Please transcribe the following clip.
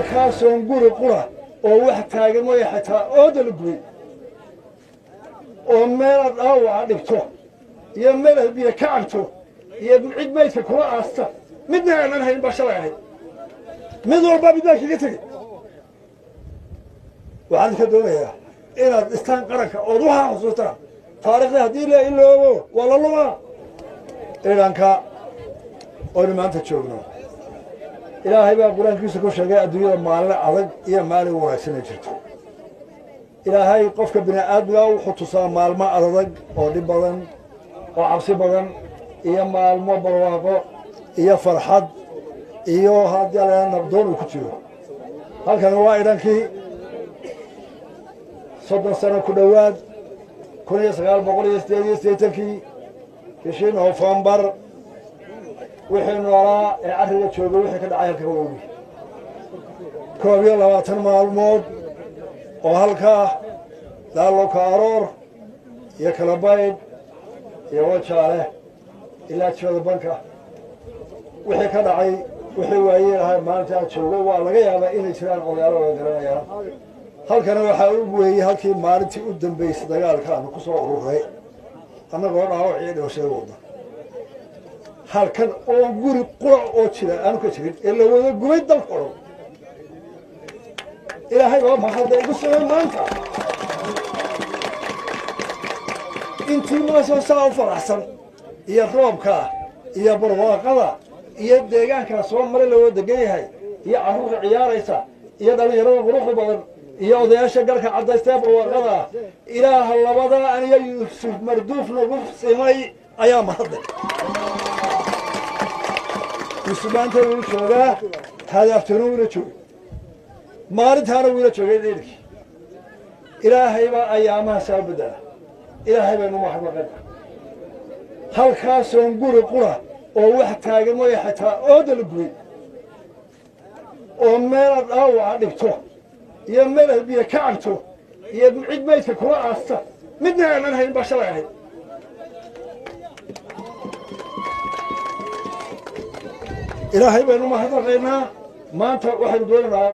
halkaasoon guri qura oo wax taagan mooya xataa ooda la gubay oo meelaad dhaawaca dhigto iyo meelaad biyo ka cabto iyo cid maydka kula aasta midna aanan hayn baa shalay ahayd mid walbaa midnaa kaga tegey waxaan ka doonayaa inaad dhistaan qaranka ood waxaa xusuustaan taariikhda haddii la iloobo waa la lumaa ciidanka oynu maanta joogno ilaahay baa qur-aankiisa ku sheegay adduunyada maalin adag iyo maalin wanaagsan ay jirto ilaahay qofka bini aadmiga wuxuu tusaa maalmo adag oo dhib badan oo cabsi badan iyo maalmo barwaaqo iyo farxad iyo haddii alla nabdoon uu ku jiro halkan waa ciidankii 30 sano ku dhowaad 1988 bishii Noofambar wixii noolaa ee arriga jooga wixii ka dhacay halka waaweyn 22 maalmood oo halkaa daalo ka aroor iyo kala bayd iyo wajaale ilaa jooda banka wixii ka dhacay wixii waayeen maanta jooga waa laga yaabaa inay jiraan odayaal oo garanayaan halkana waxaa ugu weeyay halkii maalintii u dambeysay dagaalka aan ku soo ururay annagoo dhaawac iyo dhawshay wada halkan oo guri qura oo jira aan ka jirin ee la wada gubay dalka oo ilaahay waa mahad ugu soo maanta intii ma soo saaw faraxsan iyo roobka iyo barwaaqada iyo deegaanka soo maray la wada degayahay iyo carruur ciyaaraysa iyo dhalinyarada quruxda badan iyo odayaasha galka cadaystay barwaaqada ilaaha labada aniga Yuusuf Marduuf nagu simay ayaa mahad Yuusuf uu joogaa hadaftana uu joogaa maalintaana uu joogay deelki ilaahay baa ayaamaha saabada ilaahay baa noo mahadnaqay halkaasoon guri qura oo wax taagan mooya xataa ooda la gubay oo meelaad dhaawaca dhigto iyo meelaad biyo ka cabto iyo cid maydka kula aasta midna aanan hayn baa shalay ahayd ilaahay baynu mahadnaqaynaa maanta waxaynu doonaynaa